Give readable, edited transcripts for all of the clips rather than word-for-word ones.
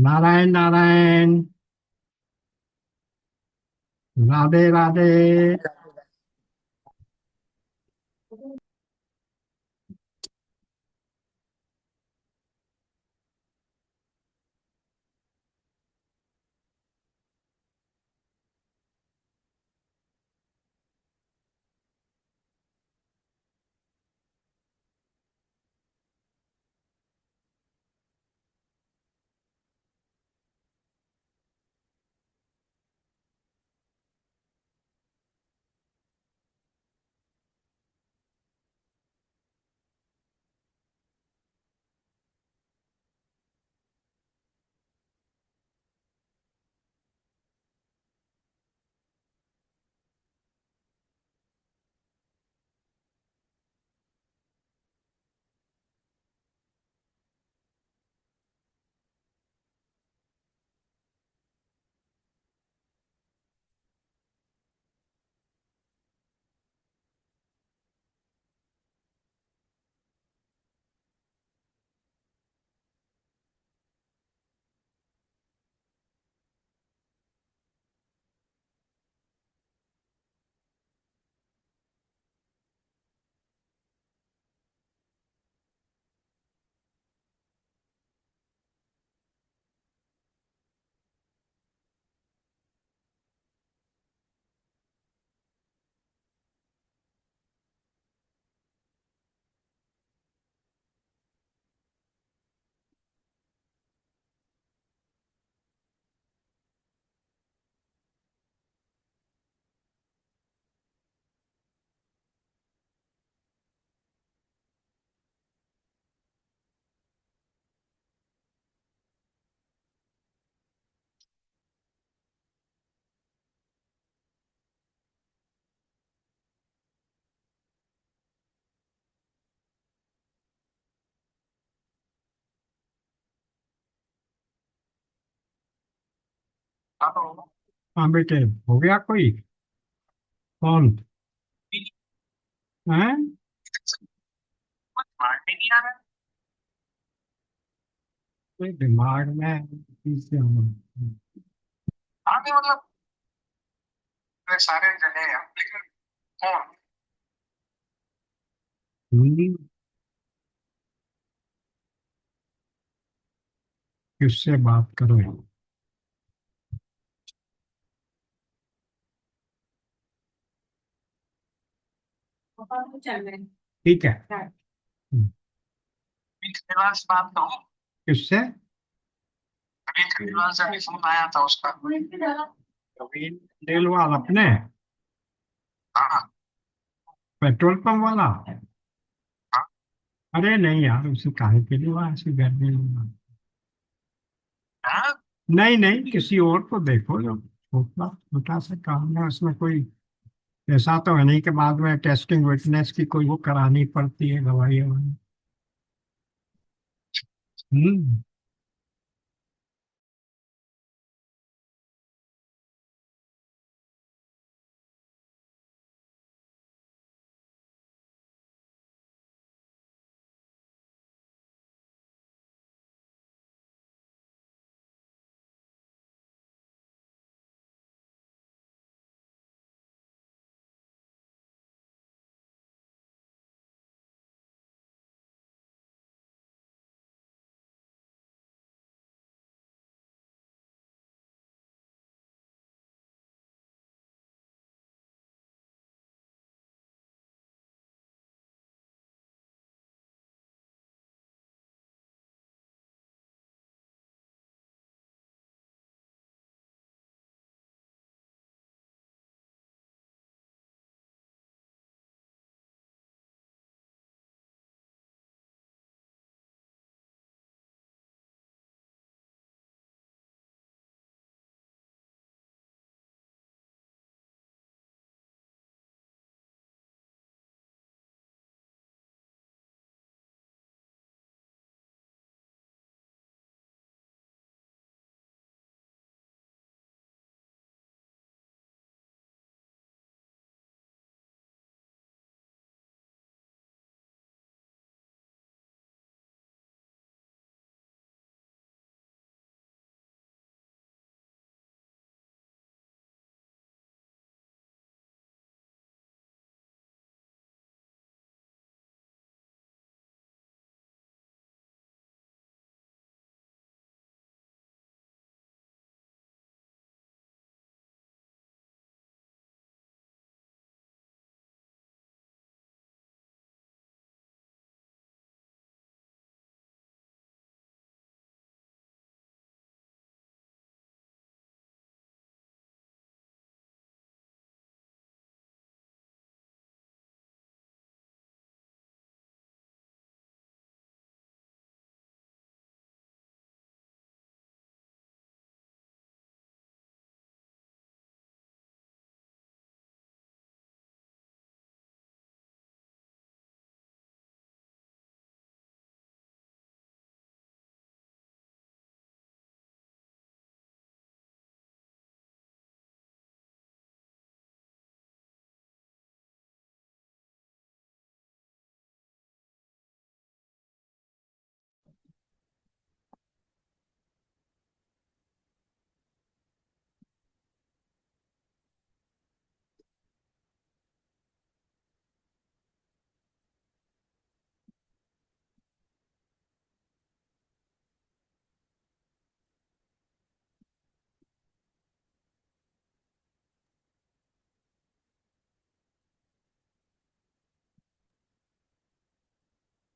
Narayan Narayan. Radhe Radhe. Hello. हाँ बेटे, हो गया कोई? कौन है? कोई दिमाग में किसी आगे मतलब सारे जने हैं लेकिन कौन? किससे बात करो? ठीक है। हम्म, बात करो। किससे? अभी खलीवाल से भी फोन आया था उसका। नवीन देलवाल अपने? हाँ। पेट्रोल पंप वाला? हाँ। अरे नहीं यार, उसे काहे के लिए वहां से गर्मी में? हाँ? नहीं नहीं, किसी और को देखो जो छोटा छोटा सा काम है, उसमें कोई ऐसा तो है नहीं कि बाद में टेस्टिंग विटनेस की कोई वो करानी पड़ती है, गवाही ववाही। हम्म।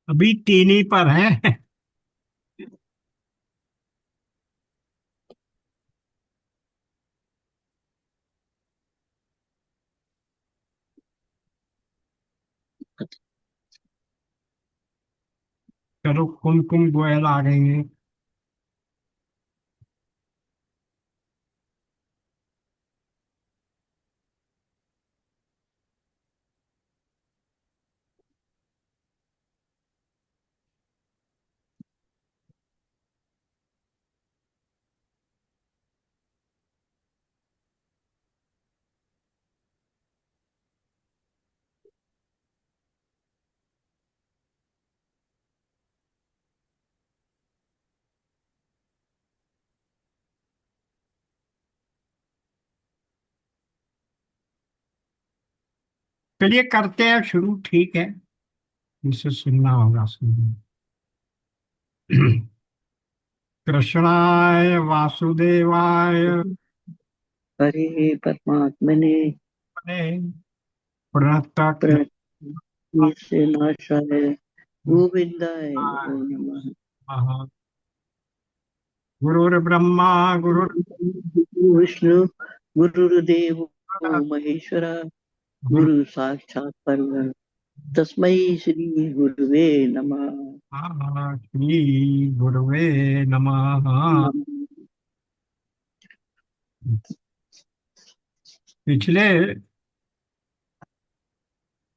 अभी तीन ही पर है। चलो, कुमकुम गोयल आ गई है। चलिए करते हैं शुरू, ठीक है। इसे सुनना होगा, सुनना। कृष्णाय वासुदेवाय हरे परमात्मने प्रणतक प्रणतनाशाय गोविंदाय नमो नमः। गुरुर्ब्रह्मा गुरुर् विष्णु गुरुर्देव महेश्वर गुरु। गुरु साक्षात् परब्रह्म तस्मै श्री गुरुवे नमः। श्री गुरुवे नमः। पिछले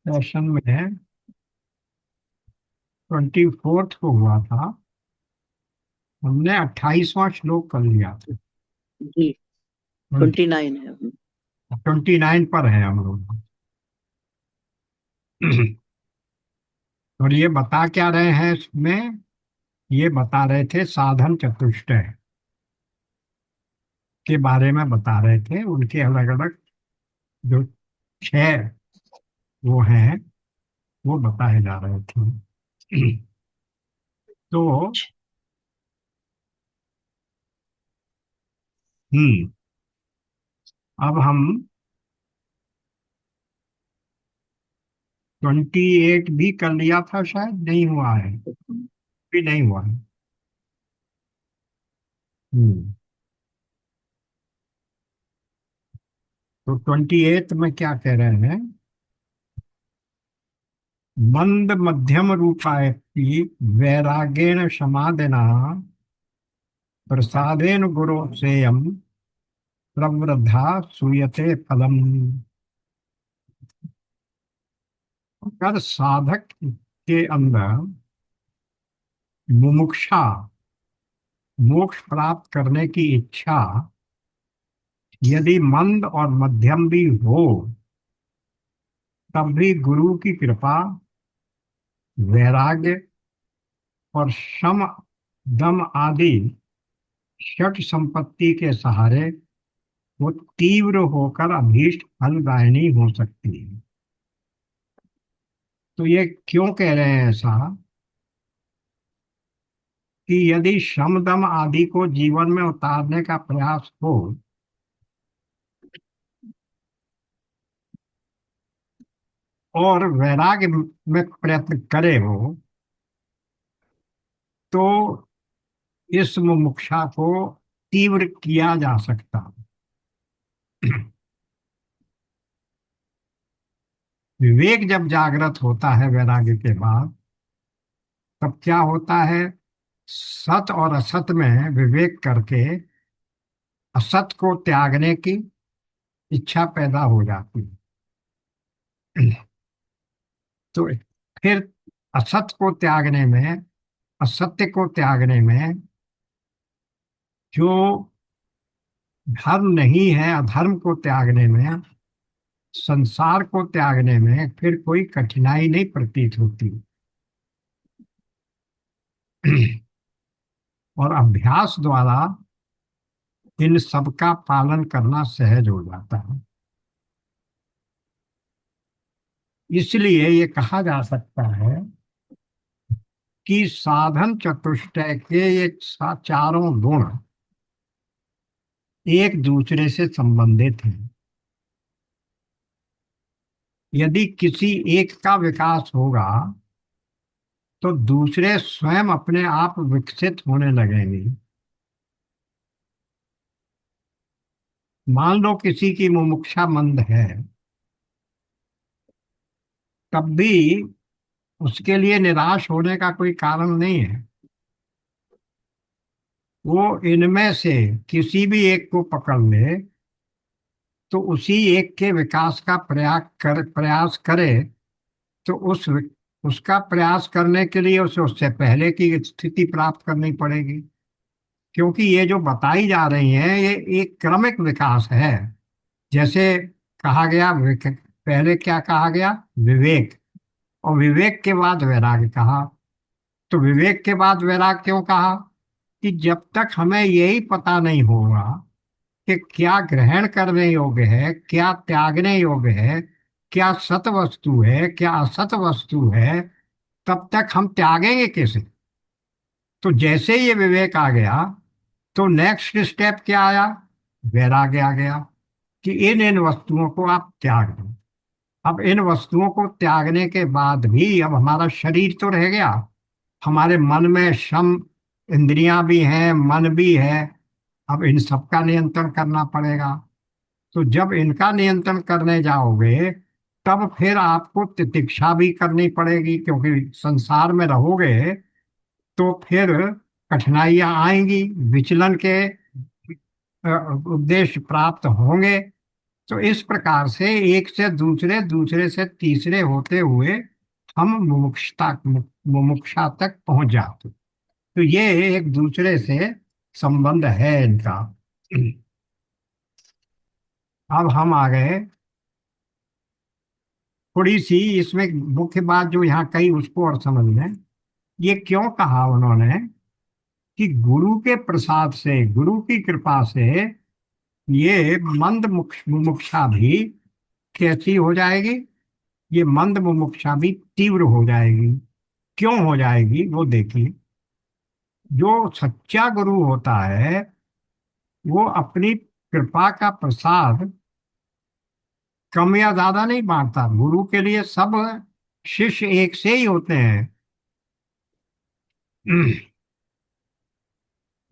सेशन में 24 को हुआ था, हमने 28वां श्लोक कर लिया था। जी 29 है अभी। 29 पर है हम लोग। और ये बता क्या रहे हैं इसमें? ये बता रहे थे साधन चतुष्टय के बारे में बता रहे थे, उनके अलग अलग जो छह वो हैं, वो बताए जा रहे थे। तो हम्म अब हम 28 भी कर लिया था, शायद नहीं हुआ है, भी नहीं हुआ है। हम्म तो 28 में क्या कह रहे हैं? मंद मध्यम रूपाय वैरागेण समाधिना प्रसादेन गुरु सेयम प्रवृद्धा सूयते फलम। अगर साधक के अंदर मुमुक्षा, मोक्ष प्राप्त करने की इच्छा यदि मंद और मध्यम भी हो, तब भी गुरु की कृपा, वैराग्य और शम दम आदि षट संपत्ति के सहारे वो तीव्र होकर अभीष्ट फलदायिनी हो सकती है। तो ये क्यों कह रहे हैं ऐसा? कि यदि शम दम आदि को जीवन में उतारने का प्रयास हो और वैराग्य में प्रयत्न करे वो, तो इस मुमुक्षा को तीव्र किया जा सकता है। विवेक जब जागृत होता है वैराग्य के बाद, तब क्या होता है? सत और असत में विवेक करके असत को त्यागने की इच्छा पैदा हो जाती है। तो फिर असत को त्यागने में, असत्य को त्यागने में, जो धर्म नहीं है अधर्म को त्यागने में, संसार को त्यागने में फिर कोई कठिनाई नहीं प्रतीत होती। और अभ्यास द्वारा इन सब का पालन करना सहज हो जाता है। इसलिए ये कहा जा सकता है कि साधन चतुष्टय के ये चारों गुण एक दूसरे से संबंधित हैं। यदि किसी एक का विकास होगा, तो दूसरे स्वयं अपने आप विकसित होने लगेंगे। मान लो किसी की मुमुक्षा मंद है, तब भी उसके लिए निराश होने का कोई कारण नहीं है। वो इनमें से किसी भी एक को पकड़ ले, तो उसी एक के विकास का प्रयास करे, तो उसका प्रयास करने के लिए उसे उससे पहले की स्थिति प्राप्त करनी पड़ेगी। क्योंकि ये जो बताई जा रही है ये एक क्रमिक विकास है। जैसे कहा गया पहले क्या कहा गया? विवेक। और विवेक के बाद वैराग्य कहा। तो विवेक के बाद वैराग्य क्यों कहा? कि जब तक हमें यही पता नहीं होगा कि क्या ग्रहण करने योग्य है, क्या त्यागने योग्य है, क्या सत वस्तु है, क्या असत वस्तु है, तब तक हम त्यागेंगे कैसे? तो जैसे ये विवेक आ गया, तो नेक्स्ट स्टेप क्या आया? वैराग्य आ गया कि इन इन वस्तुओं को आप त्याग दो। अब इन वस्तुओं को त्यागने के बाद भी अब हमारा शरीर तो रह गया, हमारे मन में श्रम इंद्रियां भी हैं, मन भी है। अब इन सबका नियंत्रण करना पड़ेगा। तो जब इनका नियंत्रण करने जाओगे, तब फिर आपको तितिक्षा भी करनी पड़ेगी, क्योंकि संसार में रहोगे तो फिर कठिनाइयां आएंगी, विचलन के उद्देश्य प्राप्त होंगे। तो इस प्रकार से एक से दूसरे, दूसरे से तीसरे होते हुए हम मुमुक्षा तक पहुंच जाते। तो ये एक दूसरे से संबंध है इनका। अब हम आ गए थोड़ी सी इसमें मुख्य बात जो यहाँ कही उसको और समझ लें। ये क्यों कहा उन्होंने कि गुरु के प्रसाद से, गुरु की कृपा से ये मंद मुमुक्षा भी कैसी हो जाएगी? ये मंद मुमुक्षा भी तीव्र हो जाएगी। क्यों हो जाएगी वो देखिए। जो सच्चा गुरु होता है वो अपनी कृपा का प्रसाद कम या ज्यादा नहीं बांटता। गुरु के लिए सब शिष्य एक से ही होते हैं।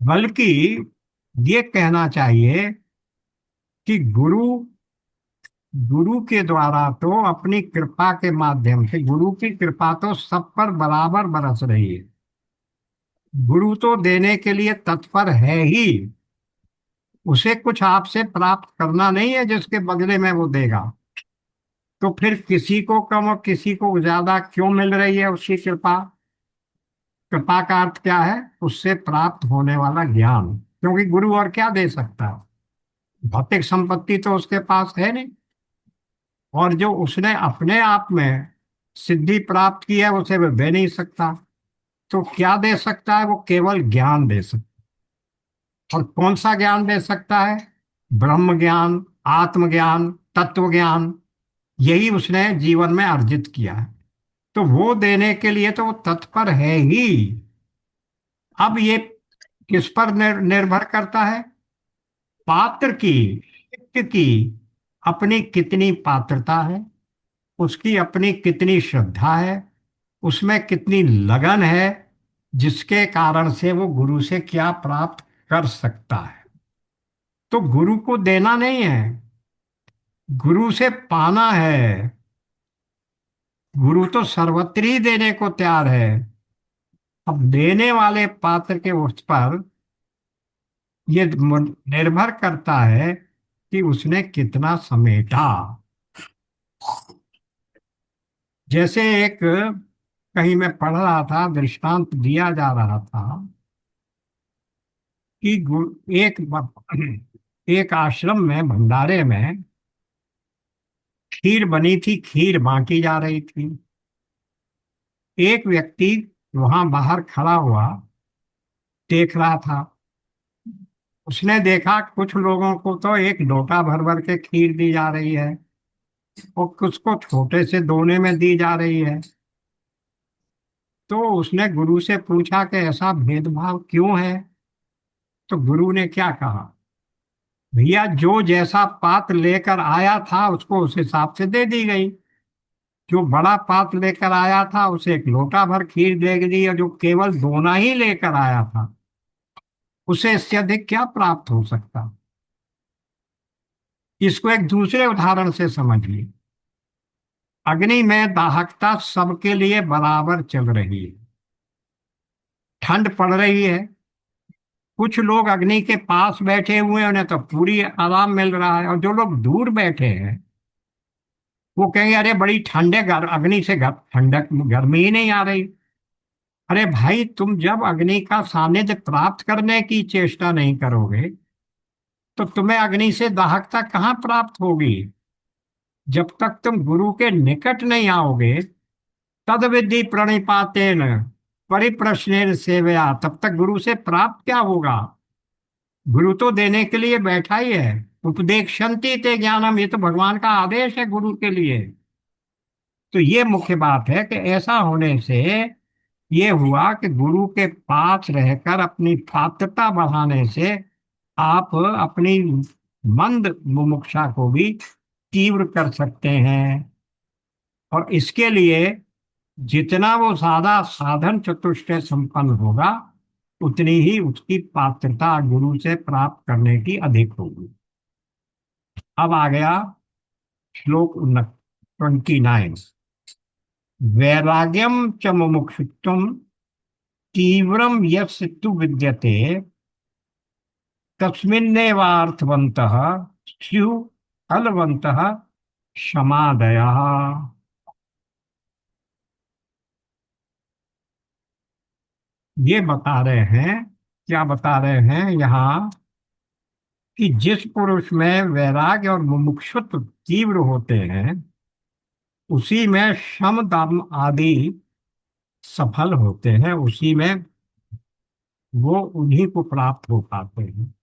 बल्कि ये कहना चाहिए कि गुरु गुरु के द्वारा तो अपनी कृपा के माध्यम से, गुरु की कृपा तो सब पर बराबर बरस रही है। गुरु तो देने के लिए तत्पर है ही। उसे कुछ आपसे प्राप्त करना नहीं है जिसके बदले में वो देगा। तो फिर किसी को कम और किसी को ज्यादा क्यों मिल रही है उसकी कृपा? कृपा का अर्थ क्या है? उससे प्राप्त होने वाला ज्ञान। क्योंकि गुरु और क्या दे सकता है? भौतिक संपत्ति तो उसके पास है नहीं। और जो उसने अपने आप में सिद्धि प्राप्त की है उसे वो दे नहीं सकता। तो क्या दे सकता है? वो केवल ज्ञान दे सकता है। और कौन सा ज्ञान दे सकता है? ब्रह्म ज्ञान, आत्मज्ञान, तत्व ज्ञान। यही उसने जीवन में अर्जित किया है। तो वो देने के लिए तो वो तत्पर है ही। अब ये किस पर निर्भर करता है? पात्र की, शिष्य की अपनी कितनी पात्रता है, उसकी अपनी कितनी श्रद्धा है, उसमें कितनी लगन है, जिसके कारण से वो गुरु से क्या प्राप्त कर सकता है। तो गुरु को देना नहीं है, गुरु से पाना है। गुरु तो सर्वत्र ही देने को तैयार है। अब देने वाले पात्र के उस पर ये निर्भर करता है कि उसने कितना समेटा। जैसे एक कहीं मैं पढ़ रहा था, दृष्टांत दिया जा रहा था कि एक आश्रम में, भंडारे में खीर बनी थी, खीर बांटी जा रही थी। एक व्यक्ति वहां बाहर खड़ा हुआ देख रहा था। उसने देखा कुछ लोगों को तो एक लोटा भर भर के खीर दी जा रही है और कुछ को छोटे से दोने में दी जा रही है। तो उसने गुरु से पूछा कि ऐसा भेदभाव क्यों है? तो गुरु ने क्या कहा? भैया जो जैसा पात्र लेकर आया था उसको उस हिसाब से दे दी गई। जो बड़ा पात्र लेकर आया था उसे एक लोटा भर खीर दे दी, और जो केवल दोना ही लेकर आया था उसे इससे अधिक क्या प्राप्त हो सकता। इसको एक दूसरे उदाहरण से समझिए। अग्नि में दाहकता सबके लिए बराबर चल रही है। ठंड पड़ रही है, कुछ लोग अग्नि के पास बैठे हुए हैं, उन्हें तो पूरी आराम मिल रहा है, और जो लोग दूर बैठे हैं वो कहेंगे अरे बड़ी ठंड है, अग्नि से ठंडक गर्मी ही नहीं आ रही। अरे भाई, तुम जब अग्नि का सानिध्य प्राप्त करने की चेष्टा नहीं करोगे तो तुम्हें अग्नि से दाहकता कहाँ प्राप्त होगी। जब तक तुम गुरु के निकट नहीं आओगे, तद विधि प्रणिपातेन परिप्रश्नेन सेवया, तब तक गुरु से प्राप्त क्या होगा। गुरु तो देने के लिए बैठा ही है। उपदेक्षन्ति ते ज्ञानम, ये तो भगवान का आदेश है गुरु के लिए। तो ये मुख्य बात है कि ऐसा होने से ये हुआ कि गुरु के पास रहकर अपनी पात्रता बढ़ाने से आप अपनी मंद मुमुक्षा को भी तीव्र कर सकते हैं। और इसके लिए जितना वो सादा साधन चतुष्टय संपन्न होगा, उतनी ही उसकी पात्रता गुरु से प्राप्त करने की अधिक होगी। अब आ गया श्लोक 29। वैराग्यम च मुमुक्षुत्वम तीव्रम यस्य तु विद्यते तस्मिन्नेवार्थवन्तः स्युः फलवन्तः समादयः। ये बता रहे हैं, क्या बता रहे हैं यहाँ, कि जिस पुरुष में वैराग्य और मुमुक्षुत्व तीव्र होते हैं उसी में शम दम आदि सफल होते हैं, उसी में वो उन्हीं को प्राप्त हो पाते हैं।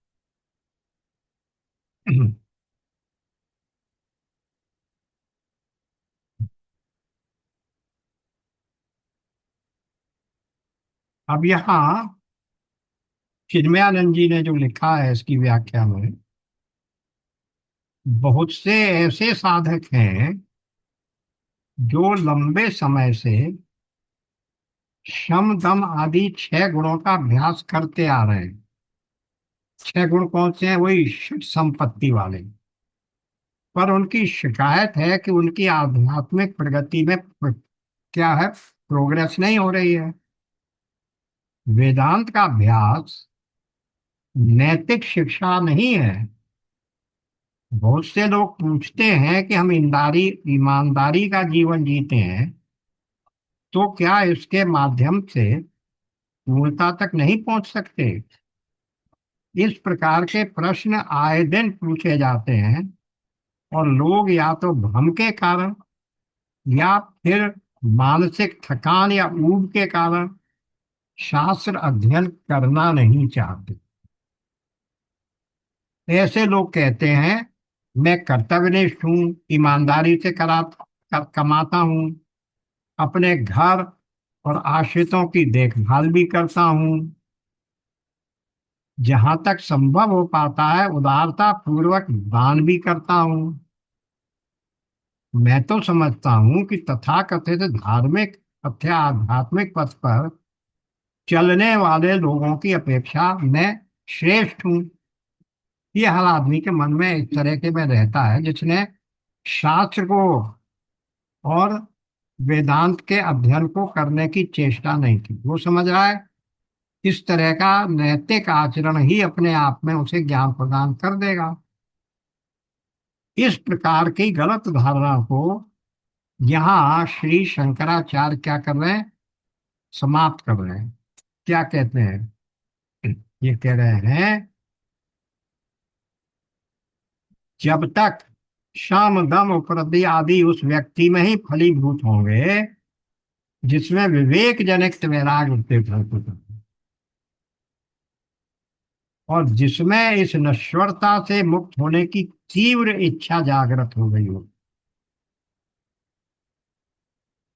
अब यहाँ चिन्मयानंद जी ने जो लिखा है इसकी व्याख्या में, बहुत से ऐसे साधक हैं जो लंबे समय से शम दम आदि 6 गुणों का अभ्यास करते आ रहे हैं। 6 गुण कौन से हैं? वही षट संपत्ति वाले। पर उनकी शिकायत है कि उनकी आध्यात्मिक प्रगति में क्या है, प्रोग्रेस नहीं हो रही है। वेदांत का अभ्यास नैतिक शिक्षा नहीं है। बहुत से लोग पूछते हैं कि हम ईमानदारी का जीवन जीते हैं, तो क्या इसके माध्यम से पूर्णता तक नहीं पहुंच सकते। इस प्रकार के प्रश्न आए दिन पूछे जाते हैं, और लोग या तो भ्रम के कारण या फिर मानसिक थकान या ऊब के कारण शास्त्र अध्ययन करना नहीं चाहते। ऐसे लोग कहते हैं मैं कर्तव्यनिष्ठ हूँ, ईमानदारी से कमाता हूँ, अपने घर और आश्रितों की देखभाल भी करता हूँ, जहां तक संभव हो पाता है उदारता पूर्वक दान भी करता हूँ। मैं तो समझता हूँ कि तथाकथित धार्मिक अथवा आध्यात्मिक पथ पर चलने वाले लोगों की अपेक्षा मैं श्रेष्ठ हूँ। ये हर आदमी के मन में इस तरह के में रहता है जिसने शास्त्र को और वेदांत के अध्ययन को करने की चेष्टा नहीं की। वो समझ रहा है इस तरह का नैतिक आचरण ही अपने आप में उसे ज्ञान प्रदान कर देगा। इस प्रकार की गलत धारणा को यहाँ श्री शंकराचार्य क्या कर रहे हैं, समाप्त कर रहे हैं। क्या कहते हैं, ये कह रहे हैं जब तक शम दम उपरति आदि उस व्यक्ति में ही फलीभूत होंगे जिसमें विवेक जनित वैराग्य उत्पन्न होता है, और जिसमें इस नश्वरता से मुक्त होने की तीव्र इच्छा जागृत हो गई हो,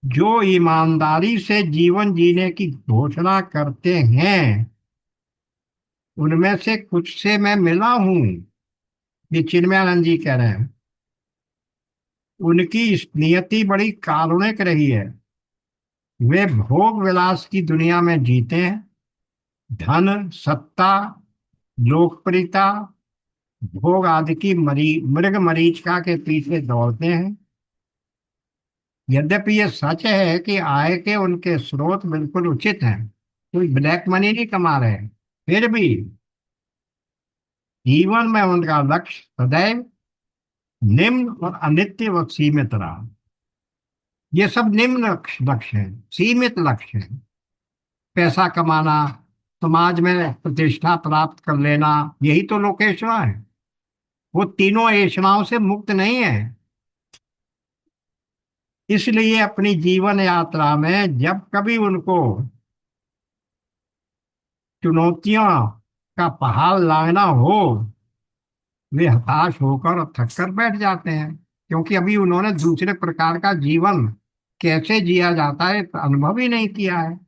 जो ईमानदारी से जीवन जीने की घोषणा करते हैं, उनमें से कुछ से मैं मिला हूं। ये चिन्मयानंद जी कह रहे हैं। उनकी नियति बड़ी काल्पनिक रही है। वे भोग विलास की दुनिया में जीते हैं, धन, सत्ता, लोकप्रियता, भोग आदि की मृग मरीचिका के पीछे दौड़ते हैं। यद्यपि ये सच है कि आय के उनके स्रोत बिल्कुल उचित हैं, कोई ब्लैक मनी नहीं कमा रहे हैं, फिर भी जीवन में उनका लक्ष्य सदैव निम्न और अनित्य व सीमित रहा। ये सब निम्न लक्ष्य है, सीमित लक्ष्य है। पैसा कमाना, समाज में प्रतिष्ठा प्राप्त कर लेना, यही तो लोकेशना है। वो तीनों ऐषणाओं से मुक्त नहीं है। इसलिए अपनी जीवन यात्रा में जब कभी उनको चुनौतियों का पहाड़ लांघना हो, वे हताश होकर और थक कर बैठ जाते हैं, क्योंकि अभी उन्होंने दूसरे प्रकार का जीवन कैसे जिया जाता है अनुभव ही नहीं किया है।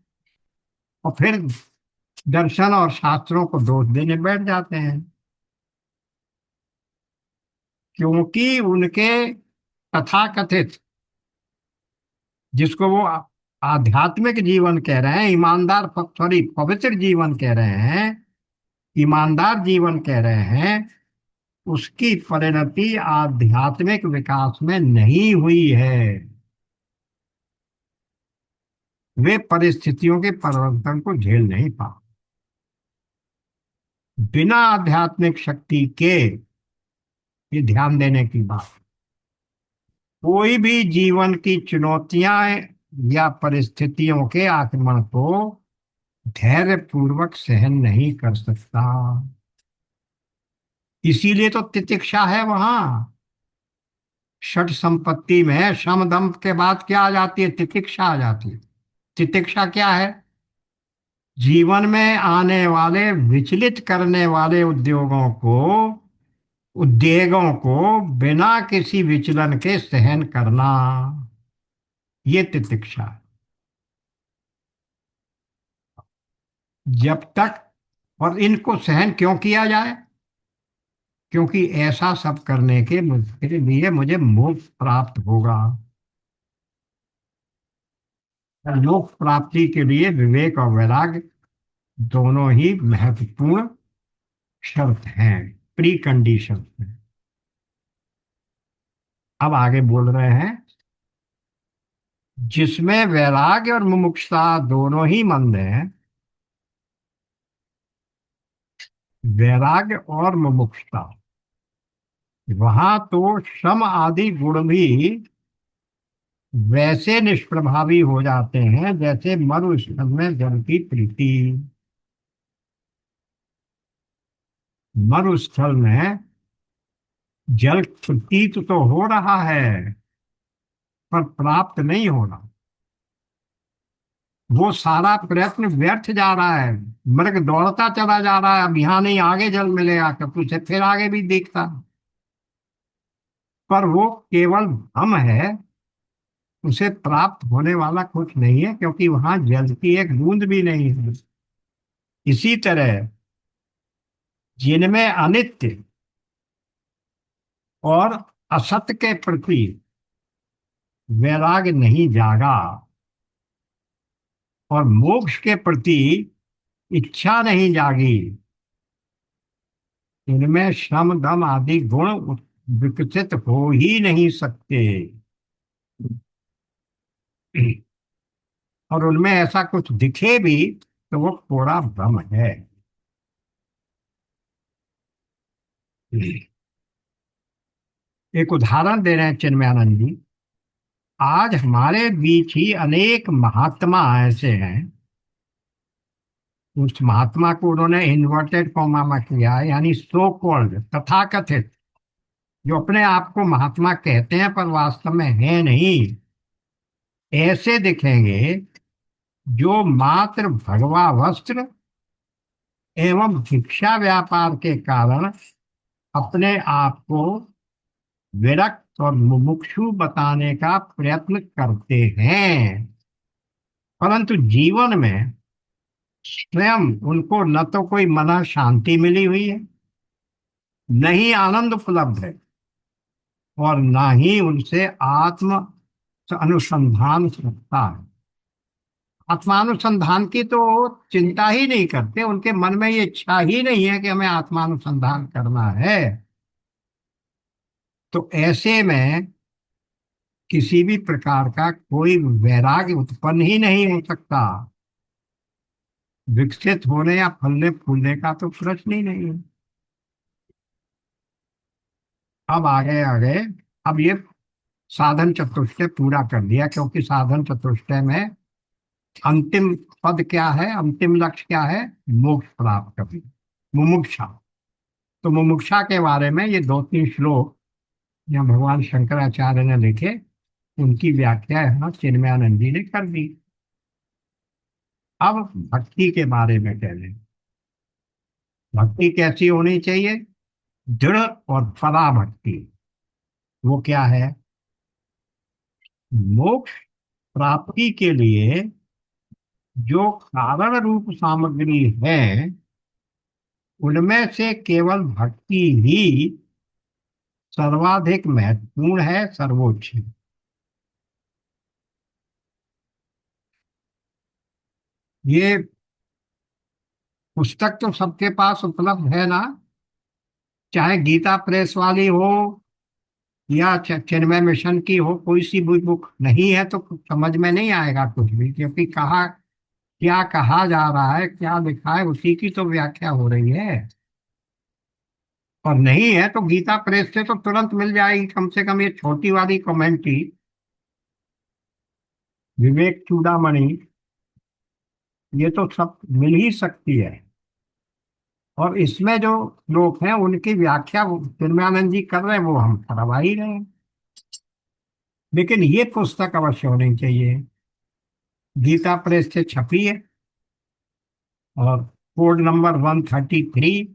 और फिर दर्शन और शास्त्रों को दोष देने बैठ जाते हैं, क्योंकि उनके तथाकथित, जिसको वो आध्यात्मिक जीवन कह रहे हैं, ईमानदार, सॉरी, पवित्र जीवन कह रहे हैं, ईमानदार जीवन कह रहे हैं, उसकी परिणति आध्यात्मिक विकास में नहीं हुई है। वे परिस्थितियों के परिवर्तन को झेल नहीं पा, बिना आध्यात्मिक शक्ति के, ये ध्यान देने की बात, कोई भी जीवन की चुनौतियां या परिस्थितियों के आक्रमण को धैर्य पूर्वक सहन नहीं कर सकता। इसीलिए तो तितिक्षा है वहां। षट संपत्ति में शम दम के बाद क्या आ जाती है? तितिक्षा आ जाती है। तितिक्षा क्या है? जीवन में आने वाले विचलित करने वाले उद्वेगों को बिना किसी विचलन के सहन करना, ये तितिक्षा है। जब तक, और इनको सहन क्यों किया जाए? क्योंकि ऐसा सब करने के मुझे लिए मुझे मोक्ष प्राप्त होगा। और मोक्ष प्राप्ति के लिए विवेक और वैराग्य दोनों ही महत्वपूर्ण शर्त हैं, प्री कंडीशन हैं। अब आगे बोल रहे हैं, जिसमें वैराग्य और मुमुक्षुता दोनों ही मंद हैं, वैराग्य और मुमुक्षुता, वहां तो श्रम आदि गुण भी वैसे निष्प्रभावी हो जाते हैं जैसे मरुस्थल में जल की प्रीति। मरुस्थल में जल प्रतीत तो हो रहा है, पर प्राप्त नहीं हो रहा। वो सारा प्रयत्न व्यर्थ जा रहा है। मृग दौड़ता चला जा रहा है, अब यहाँ नहीं, आगे जल मिलेगा, कब उसे फिर आगे भी देखता, पर वो केवल भ्रम है। उसे प्राप्त होने वाला कुछ नहीं है, क्योंकि वहां जल की एक बूंद भी नहीं है। इसी तरह जिनमें अनित्य और असत्य के प्रति वैराग्य नहीं जागा और मोक्ष के प्रति इच्छा नहीं जागी, इनमें श्रम दम आदि गुण विकसित हो ही नहीं सकते। और उनमें ऐसा कुछ दिखे भी तो वो थोड़ा भ्रम है। एक उदाहरण दे रहे हैं चिन्मयानंद जी। आज हमारे बीच ही अनेक महात्मा ऐसे हैं, उस महात्मा को उन्होंने इन्वर्टेड कॉमा में किया है, यानी सो कॉल्ड, तथाकथित, जो अपने आप को महात्मा कहते हैं पर वास्तव में है नहीं, ऐसे दिखेंगे जो मात्र भगवा वस्त्र एवं भिक्षा व्यापार के कारण अपने आप को विरक्त और मुमुक्षु बताने का प्रयत्न करते हैं, परंतु जीवन में स्वयं उनको न तो कोई मन शांति मिली हुई है, न ही आनंद उपलब्ध है, और ना ही उनसे आत्म अनुसंधान सकता है। आत्मानुसंधान की तो चिंता ही नहीं करते, उनके मन में ये इच्छा ही नहीं है कि हमें आत्मानुसंधान करना है। तो ऐसे में किसी भी प्रकार का कोई वैराग्य उत्पन्न ही नहीं हो सकता। विकसित होने या फलने फूलने का तो प्रश्न ही नहीं है। अब आगे आगे, अब ये साधन चतुष्टय पूरा कर दिया, क्योंकि साधन चतुष्टय में अंतिम पद क्या है, अंतिम लक्ष्य क्या है? मोक्ष प्राप्त करना, मुमुक्षा। तो मुमुक्षा के बारे में ये दो तीन श्लोक यहाँ भगवान शंकराचार्य ने लिखे, उनकी व्याख्या यहाँ चिन्मयानंद जी ने कर दी। अब भक्ति के बारे में कह लें। भक्ति कैसी होनी चाहिए? दृढ़ और पराभक्ति। वो क्या है? मोक्ष प्राप्ति के लिए जो कारण रूप सामग्री है, उनमें से केवल भक्ति ही सर्वाधिक महत्वपूर्ण है, सर्वोच्च है। ये पुस्तक तो सबके पास उपलब्ध है ना, चाहे गीता प्रेस वाली हो या चिन्मय मिशन की हो, कोई सी भी बुक नहीं है तो कुछ समझ में नहीं आएगा कुछ भी, क्योंकि कहा क्या कहा जा रहा है, क्या लिखा है, उसी की तो व्याख्या हो रही है। और नहीं है तो गीता प्रेस से तो तुरंत मिल जाएगी, कम से कम ये छोटी वाली कमेंट्री विवेक चूड़ामणि, ये तो सब मिल ही सकती है। और इसमें जो लोग हैं उनकी व्याख्या चिन्मयानंद जी कर रहे हैं, वो हम करवा ही रहे हैं। लेकिन ये पुस्तक अवश्य होनी चाहिए। गीता प्रेस से छपी है और कोड नंबर 133,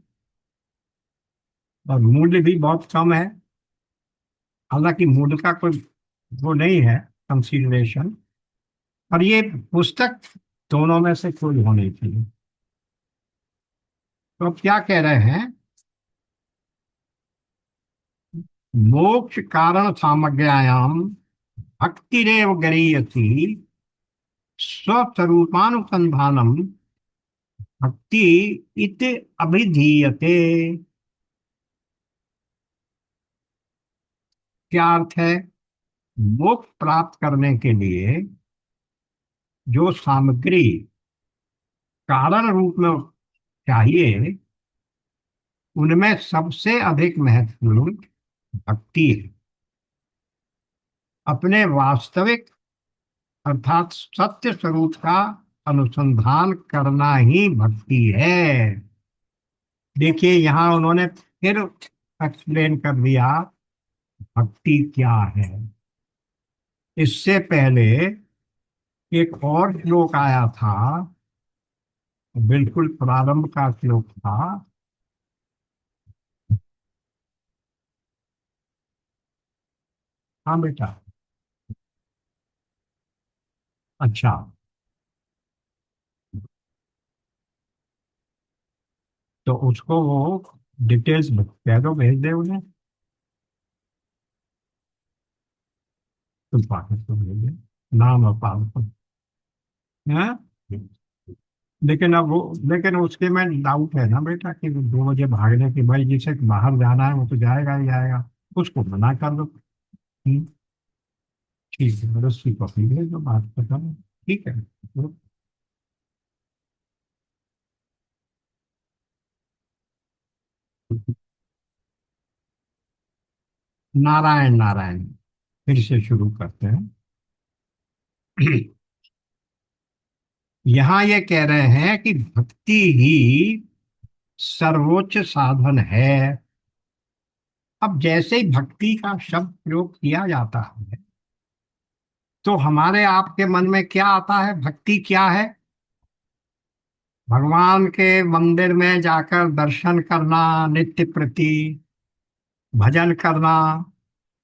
और मूल्य भी बहुत कम है। हालांकि मूल्य का कोई वो नहीं है कंसीडरेशन, और ये पुस्तक दोनों में से कोई होनी चाहिए। तो अब क्या कह रहे हैं? मोक्ष कारण सामग्र्यायाम भक्तिरेव गरीयसी स्वस्वरूपानुसंधानम भक्ति इत अभिधीयते। क्या अर्थ है? मोक्ष प्राप्त करने के लिए जो सामग्री कारण रूप में चाहिए, उनमें सबसे अधिक महत्वपूर्ण भक्ति है। अपने वास्तविक अर्थात सत्य स्वरूप का अनुसंधान करना ही भक्ति है। देखिए यहाँ उन्होंने फिर एक्सप्लेन कर दिया भक्ति क्या है। इससे पहले एक और श्लोक आया था, बिल्कुल प्रारंभ का श्लोक था। हाँ बेटा, अच्छा, तो उसको वो डिटेल्स कह दो, भेज दे उन्हें, तुम पाठक को भेज दे, नाम और पाठक है। लेकिन अब वो, लेकिन उसके में डाउट है ना बेटा कि 2 बजे भागने की, भाई जिसे बाहर जाना है वो तो जाएगा ही जाएगा, उसको मना कर दो। ठीक है, मतलब उसकी कॉपी भेज दो, बात खत्म। ठीक है, तो नारायण नारायण, फिर से शुरू करते हैं। यहाँ ये कह रहे हैं कि भक्ति ही सर्वोच्च साधन है। अब जैसे ही भक्ति का शब्द प्रयोग किया जाता है, तो हमारे आपके मन में क्या आता है? भक्ति क्या है? भगवान के मंदिर में जाकर दर्शन करना, नित्य प्रति भजन करना,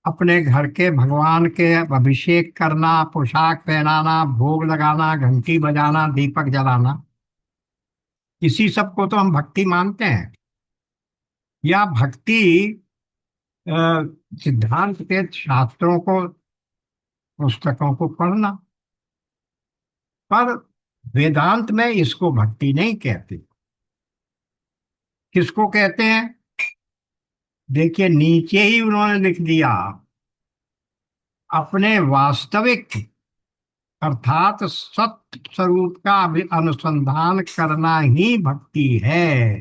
अपने घर के भगवान के अभिषेक करना, पोशाक पहनाना, भोग लगाना, घंटी बजाना, दीपक जलाना, इसी सब को तो हम भक्ति मानते हैं। या भक्ति अ, सिद्धांत के शास्त्रों को, पुस्तकों को पढ़ना। पर वेदांत में इसको भक्ति नहीं कहते। किसको कहते हैं? देखिए, नीचे ही उन्होंने लिख दिया, अपने वास्तविक अर्थात सत्य स्वरूप का भी अनुसंधान करना ही भक्ति है।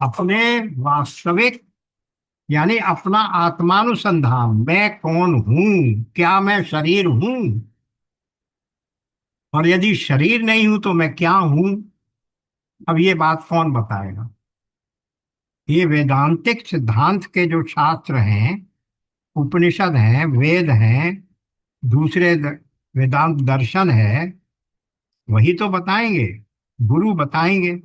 अपने वास्तविक यानी अपना आत्मानुसंधान, मैं कौन हूं, क्या मैं शरीर हूं, और यदि शरीर नहीं हूं तो मैं क्या हूं? अब ये बात कौन बताएगा? ये वेदांतिक सिद्धांत के जो शास्त्र हैं, उपनिषद हैं, वेद हैं, दूसरे वेदांत दर्शन है, वही तो बताएंगे, गुरु बताएंगे।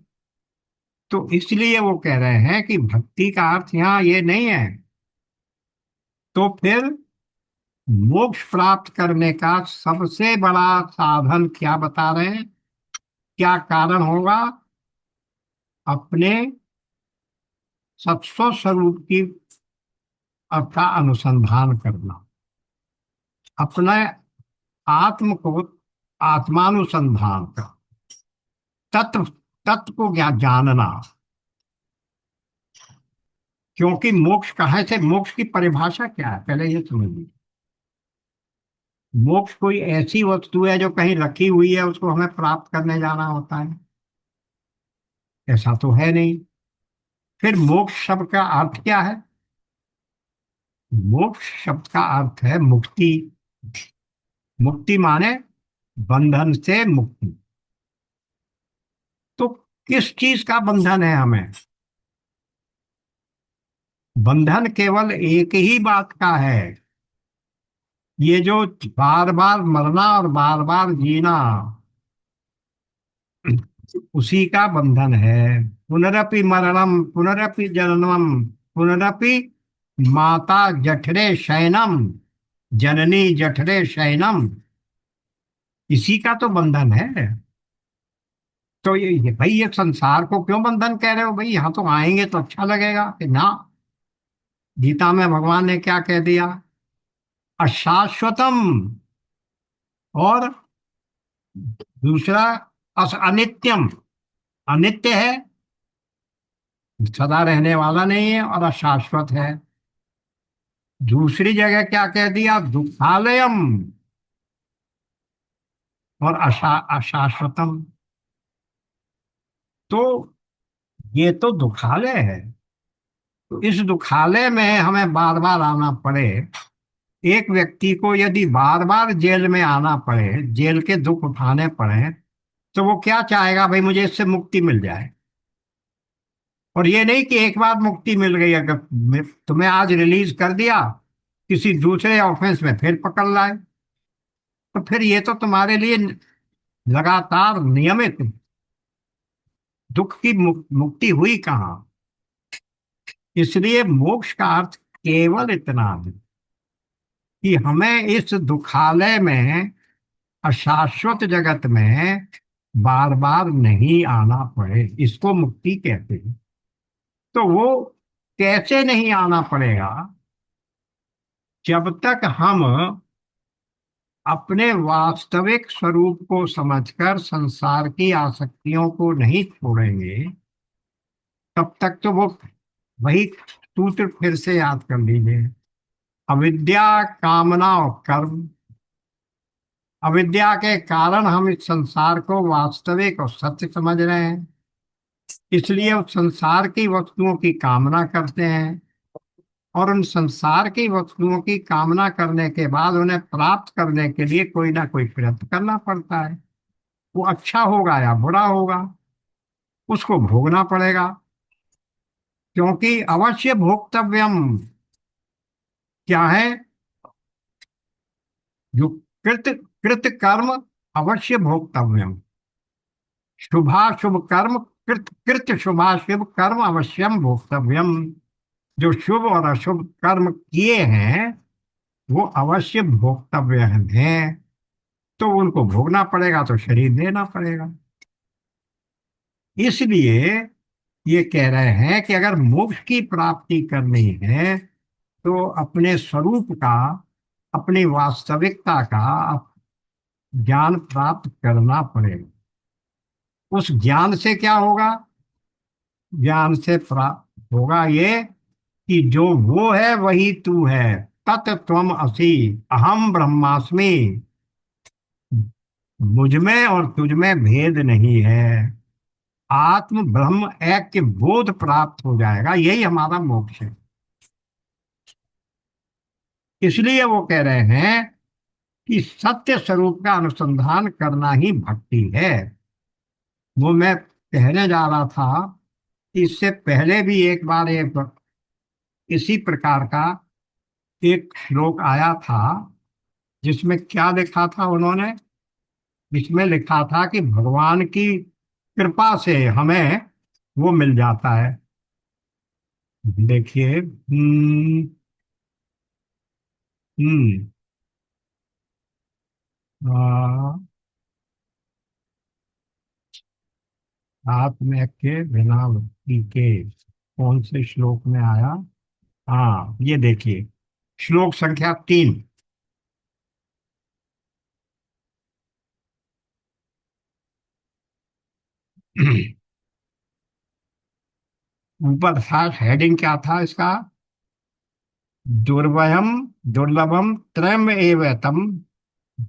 तो इसलिए वो कह रहे हैं कि भक्ति का अर्थ यहाँ ये नहीं है। तो फिर मोक्ष प्राप्त करने का सबसे बड़ा साधन क्या बता रहे हैं? क्या कारण होगा? अपने सत्व स्वरूप की का अनुसंधान करना, अपने आत्म को आत्मानुसंधान का, तत्व तत्व को जानना। क्योंकि मोक्ष कहाँ से, मोक्ष की परिभाषा क्या है पहले ये समझिए। मोक्ष कोई ऐसी वस्तु है जो कहीं रखी हुई है, उसको हमें प्राप्त करने जाना होता है? ऐसा तो है नहीं। फिर मोक्ष शब्द का अर्थ क्या है? मोक्ष शब्द का अर्थ है मुक्ति। मुक्ति माने बंधन से मुक्ति। तो किस चीज का बंधन है हमें? बंधन केवल एक ही बात का है, ये जो बार बार मरना और बार बार जीना, उसी का बंधन है। पुनरपि मरणम पुनरपि जननम पुनरपि माता जठरे शयनम, जननी जठरे शयनम, इसी का तो बंधन है। तो ये भाई, ये संसार को क्यों बंधन कह रहे हो भाई? यहाँ तो आएंगे तो अच्छा लगेगा कि ना? गीता में भगवान ने क्या कह दिया? अशाश्वतम, और दूसरा अनित्यम। अनित्य है, सदा रहने वाला नहीं है, और अशाश्वत है। दूसरी जगह क्या कह दिया? दुखालयम, और अशाश्वतम। तो ये तो दुखालय है। तो इस दुखालय में हमें बार बार आना पड़े, एक व्यक्ति को यदि बार बार जेल में आना पड़े, जेल के दुख उठाने पड़े, तो वो क्या चाहेगा भाई? मुझे इससे मुक्ति मिल जाए। और ये नहीं कि एक बार मुक्ति मिल गई, अगर तुम्हें आज रिलीज कर दिया, किसी दूसरे ऑफेंस में फिर पकड़ लाए, तो फिर ये तो तुम्हारे लिए लगातार नियमित दुख की मुक्ति हुई कहाँ? इसलिए मोक्ष का अर्थ केवल इतना है कि हमें इस दुखालय में, अशाश्वत जगत में बार बार नहीं आना पड़े, इसको मुक्ति कहते हैं। तो वो कैसे नहीं आना पड़ेगा? जब तक हम अपने वास्तविक स्वरूप को समझकर संसार की आसक्तियों को नहीं छोड़ेंगे, तब तक तो वो, वही सूत्र फिर से याद कर लीजिए। अविद्या, कामना और कर्म। अविद्या के कारण हम इस संसार को वास्तविक और सत्य समझ रहे हैं, इसलिए उस संसार की वस्तुओं की कामना करते हैं, और उन संसार की वस्तुओं की कामना करने के बाद उन्हें प्राप्त करने के लिए कोई ना कोई प्रयत्न करना पड़ता है। वो अच्छा होगा या बुरा होगा, उसको भोगना पड़ेगा। क्योंकि अवश्य भोक्तव्यम क्या है? जो कृत कृत कर्म अवश्य भोक्तव्यम, शुभाशुभ कर्म, कृत कृत शुभाशुभ कर्म अवश्यम भोक्तव्यम। जो शुभ और अशुभ कर्म किए हैं वो अवश्य भोक्तव्य हैं। तो उनको भोगना पड़ेगा, तो शरीर देना पड़ेगा। इसलिए ये कह रहे हैं कि अगर मोक्ष की प्राप्ति करनी है तो अपने स्वरूप का, अपनी वास्तविकता का ज्ञान प्राप्त करना पड़ेगा। उस ज्ञान से क्या होगा? ज्ञान से प्राप्त होगा ये कि जो वो है वही तू है, तत् त्वम असि, अहम ब्रह्मास्मि। मुझ में और तुझ में भेद नहीं है। आत्म ब्रह्म ऐक्य बोध प्राप्त हो जाएगा, यही हमारा मोक्ष है। इसलिए वो कह रहे हैं कि सत्य स्वरूप का अनुसंधान करना ही भक्ति है। वो मैं कहने जा रहा था, इससे पहले भी एक बार एक इसी प्रकार का एक श्लोक आया था, जिसमें क्या लिखा था उन्होंने? इसमें लिखा था कि भगवान की कृपा से हमें वो मिल जाता है। देखिए, हम्म आ, आत्म के बिना मुक्ति के, कौन से श्लोक में आया? हाँ, ये देखिए, श्लोक संख्या 3। ऊपर था, हेडिंग क्या था इसका? दुर्वयम दुर्लभम त्रयम एवं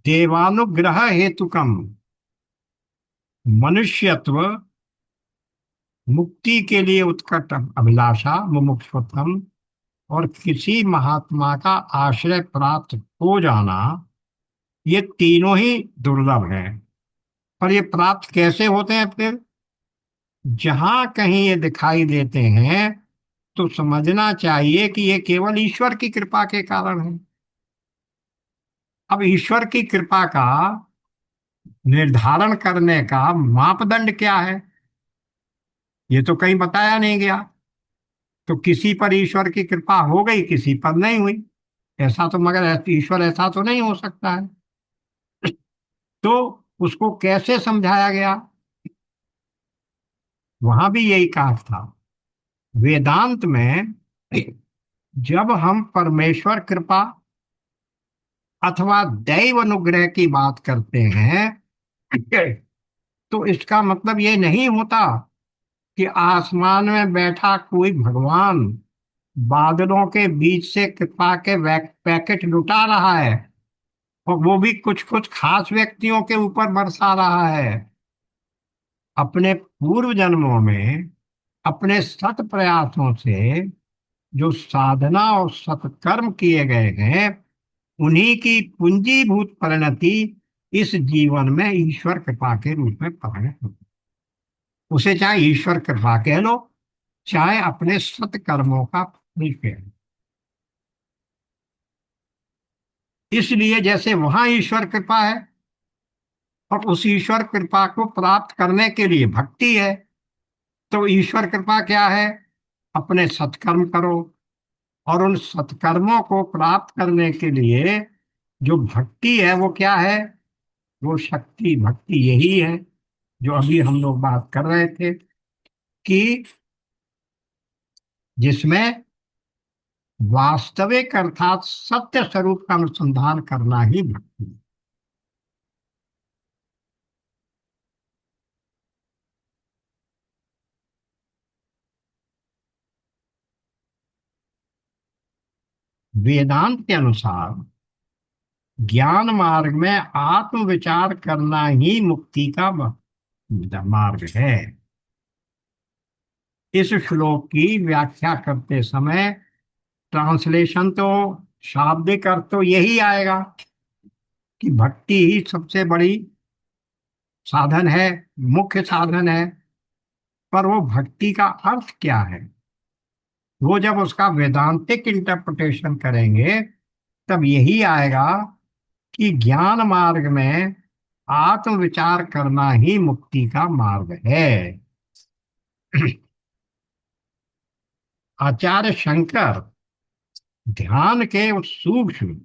देवानुग्रह हेतुकम, मनुष्यत्व मुक्ति के लिए उत्कट अभिलाषा मुमुक्षुत्वम, और किसी महात्मा का आश्रय प्राप्त हो जाना, ये तीनों ही दुर्लभ हैं। पर ये प्राप्त कैसे होते हैं फिर? जहां कहीं ये दिखाई देते हैं तो समझना चाहिए कि ये केवल ईश्वर की कृपा के कारण है। अब ईश्वर की कृपा का निर्धारण करने का मापदंड क्या है, ये तो कहीं बताया नहीं गया। तो किसी पर ईश्वर की कृपा हो गई, किसी पर नहीं हुई। ऐसा तो, मगर ईश्वर ऐसा तो नहीं हो सकता है। तो उसको कैसे समझाया गया? वहां भी यही कहा था। वेदांत में जब हम परमेश्वर कृपा अथवा दैव अनुग्रह की बात करते हैं, तो इसका मतलब ये नहीं होता कि आसमान में बैठा कोई भगवान बादलों के बीच से कृपा के पैकेट लुटा रहा है, और वो भी कुछ कुछ खास व्यक्तियों के ऊपर बरसा रहा है। अपने पूर्व जन्मों में अपने सत प्रयासों से जो साधना और सत्कर्म किए गए हैं, उन्हीं की पूंजीभूत परिणति इस जीवन में ईश्वर कृपा के रूप में परिणत होती। उसे चाहे ईश्वर कृपा कह लो, चाहे अपने सत्कर्मों का फल कह लो। इसलिए जैसे वहां ईश्वर कृपा है, और उस ईश्वर कृपा को प्राप्त करने के लिए भक्ति है, तो ईश्वर कृपा क्या है? अपने सत्कर्म करो, और उन सत्कर्मों को प्राप्त करने के लिए जो भक्ति है वो क्या है? वो शक्ति भक्ति यही है जो अभी हम लोग बात कर रहे थे, कि जिसमें वास्तविक अर्थात सत्य स्वरूप का अनुसंधान करना ही भक्ति है। वेदांत के अनुसार ज्ञान मार्ग में आत्म विचार करना ही मुक्ति का मार्ग है। इस श्लोक की व्याख्या करते समय ट्रांसलेशन तो, शाब्दिक अर्थ तो यही आएगा कि भक्ति ही सबसे बड़ी साधन है, मुख्य साधन है। पर वो भक्ति का अर्थ क्या है, वो जब उसका वेदांतिक इंटरप्रिटेशन करेंगे तब यही आएगा कि ज्ञान मार्ग में आत्मविचार करना ही मुक्ति का मार्ग है। आचार्य शंकर ध्यान के उस सूक्ष्म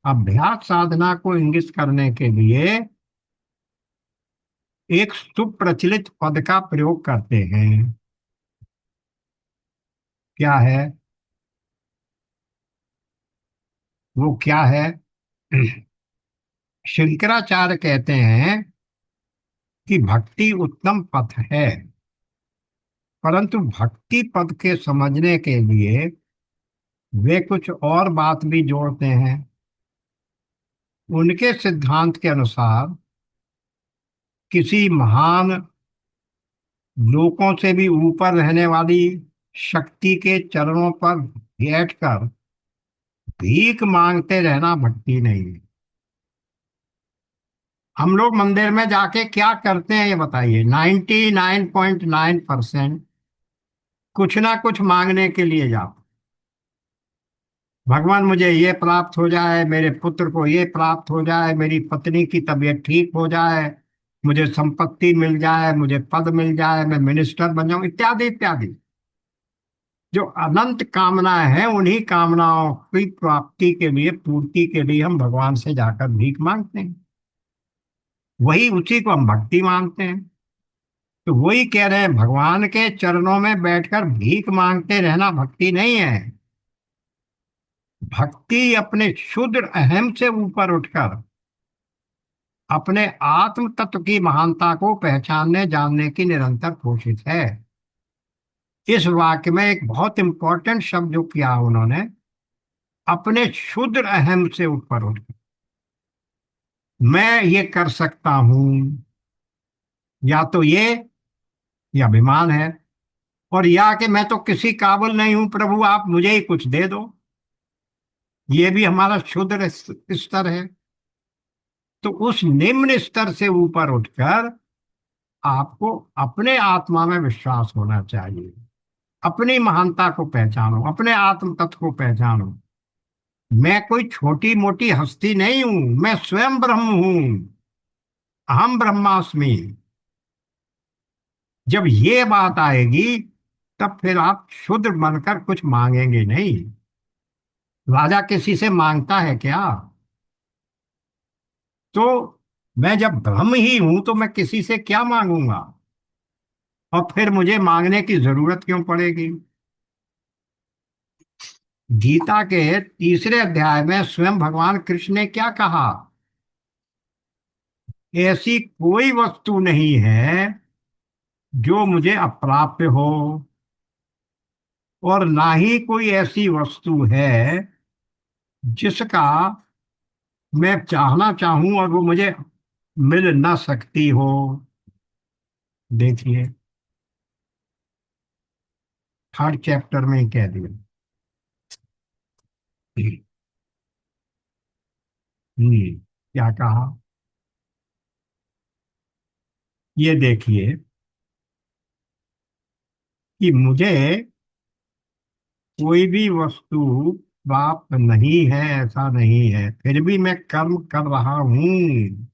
अभ्यास साधना को इंगित करने के लिए एक सुप्रचलित पद का प्रयोग करते हैं। क्या है? वो क्या है? शंकराचार्य कहते हैं कि भक्ति उत्तम पथ है, परंतु भक्ति पद के समझने के लिए वे कुछ और बात भी जोड़ते हैं। उनके सिद्धांत के अनुसार किसी महान लोकों से भी ऊपर रहने वाली शक्ति के चरणों पर बैठकर भीख मांगते रहना भक्ति नहीं है। हम लोग मंदिर में जाके क्या करते हैं ये बताइए? 99.9% कुछ ना कुछ मांगने के लिए जाते। भगवान मुझे ये प्राप्त हो जाए, मेरे पुत्र को ये प्राप्त हो जाए, मेरी पत्नी की तबीयत ठीक हो जाए, मुझे संपत्ति मिल जाए, मुझे पद मिल जाए, मैं मिनिस्टर बन जाऊं, इत्यादि इत्यादि। जो अनंत कामनाएं हैं उन्हीं कामनाओं की प्राप्ति के लिए, पूर्ति के लिए हम भगवान से जाकर भीख मांगते हैं। वही उसी को हम भक्ति मानते हैं। तो वही कह रहे हैं, भगवान के चरणों में बैठकर भीख मांगते रहना भक्ति नहीं है। भक्ति अपने शुद्र अहम से ऊपर उठकर अपने आत्म तत्व की महानता को पहचानने जानने की निरंतर कोशिश है। इस वाक्य में एक बहुत इंपॉर्टेंट शब्द जो किया उन्होंने, अपने शुद्र अहम से ऊपर उठकर मैं ये कर सकता हूं, या तो ये अभिमान है, और या कि मैं तो किसी काबिल नहीं हूं, प्रभु आप मुझे ही कुछ दे दो, ये भी हमारा शुद्र स्तर है। तो उस निम्न स्तर से ऊपर उठकर आपको अपने आत्मा में विश्वास होना चाहिए। अपनी महानता को पहचानो, अपने आत्म तत्व को पहचानो। मैं कोई छोटी मोटी हस्ती नहीं हूं, मैं स्वयं ब्रह्म हूं। अहम ब्रह्मास्मि। जब ये बात आएगी तब फिर आप शुद्र बनकर कुछ मांगेंगे नहीं। राजा किसी से मांगता है क्या? तो मैं जब ब्रह्म ही हूं तो मैं किसी से क्या मांगूंगा? और फिर मुझे मांगने की जरूरत क्यों पड़ेगी? गीता के तीसरे अध्याय में स्वयं भगवान कृष्ण ने क्या कहा? ऐसी कोई वस्तु नहीं है जो मुझे अप्राप्य हो, और ना ही कोई ऐसी वस्तु है जिसका मैं चाहना चाहूं और वो मुझे मिल ना सकती हो। देखिए, थर्ड चैप्टर में ही कह दिया। क्या कहा? ये देखिए कि मुझे कोई भी वस्तु प्राप्त नहीं है, ऐसा नहीं है, फिर भी मैं कर्म कर रहा हूं।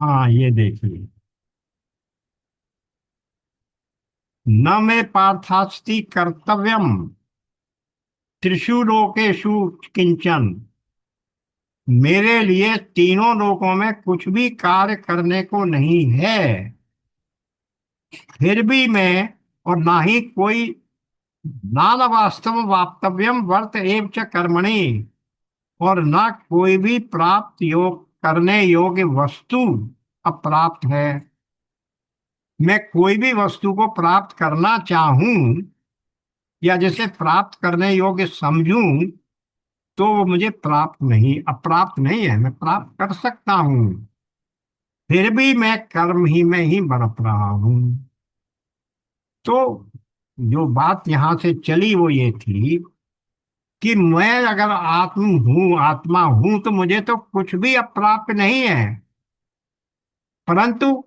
हाँ, ये देखिए, न मे पार्थास्ति कर्तव्यम त्रिषु लोकेषु किंचन। मेरे लिए तीनों लोकों में कुछ भी कार्य करने को नहीं है, फिर भी मैं, और ना ही कोई, नान वास्तव वाप्तव्यम वर्त एव च कर्मणि, और ना कोई भी प्राप्त योग करने योग्य वस्तु अप्राप्त है। मैं कोई भी वस्तु को प्राप्त करना चाहूं या जिसे प्राप्त करने योग्य समझूं तो वो मुझे प्राप्त नहीं, अप्राप्त नहीं है, मैं प्राप्त कर सकता हूं, फिर भी मैं कर्म ही में ही बरत रहा हूं। तो जो बात यहां से चली वो ये थी कि मैं अगर आत्मा हूं तो मुझे तो कुछ भी अप्राप्त नहीं है, परंतु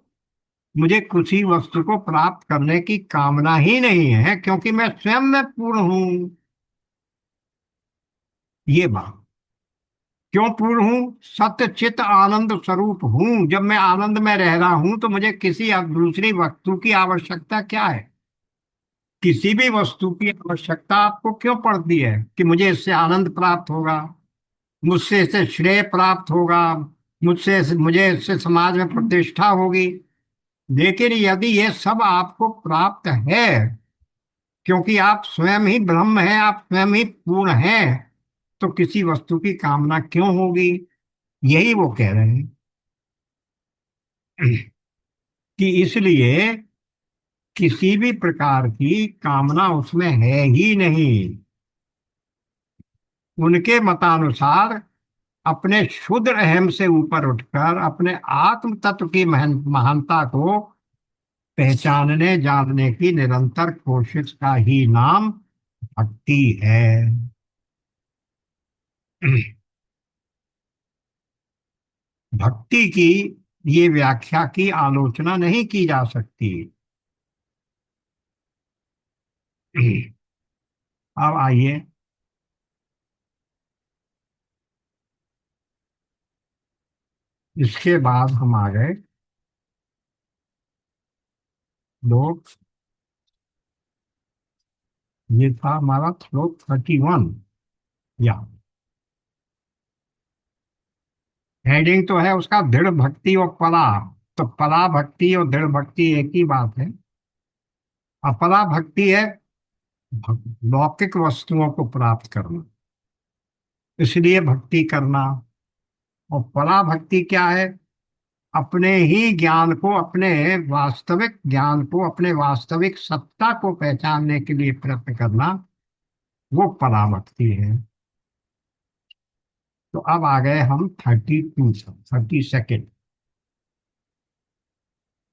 मुझे किसी वस्तु को प्राप्त करने की कामना ही नहीं है, क्योंकि मैं स्वयं में पूर्ण हूं। ये बात क्यों पूर्ण हूं? सत्य चित आनंद स्वरूप हूं। जब मैं आनंद में रह रहा हूं तो मुझे किसी अब दूसरी वस्तु की आवश्यकता क्या है? किसी भी वस्तु की आवश्यकता आपको क्यों पड़ती है कि मुझे इससे आनंद प्राप्त होगा, मुझसे इससे श्रेय प्राप्त होगा, मुझे इससे समाज में प्रतिष्ठा होगी? लेकिन यदि ये सब आपको प्राप्त है, क्योंकि आप स्वयं ही ब्रह्म हैं, आप स्वयं ही पूर्ण हैं, तो किसी वस्तु की कामना क्यों होगी? यही वो कह रहे हैं कि इसलिए किसी भी प्रकार की कामना उसमें है ही नहीं। उनके मतानुसार अपने शुद्ध अहम से ऊपर उठकर अपने आत्म तत्व की महानता को पहचानने जानने की निरंतर कोशिश का ही नाम भक्ति है। भक्ति की ये व्याख्या की आलोचना नहीं की जा सकती। अब आइए, इसके बाद हम आ गए लोग। ये था हमारा श्लोक 31। या हेडिंग तो है उसका दृढ़ भक्ति और परा। तो परा भक्ति और दृढ़ भक्ति एक ही बात है। अपरा भक्ति है लौकिक वस्तुओं को प्राप्त करना, इसलिए भक्ति करना। और परा भक्ति क्या है? अपने ही ज्ञान को, अपने वास्तविक ज्ञान को, अपने वास्तविक सत्ता को पहचानने के लिए प्रयत्न करना, वो परा भक्ति है। तो अब आ गए हम 32nd।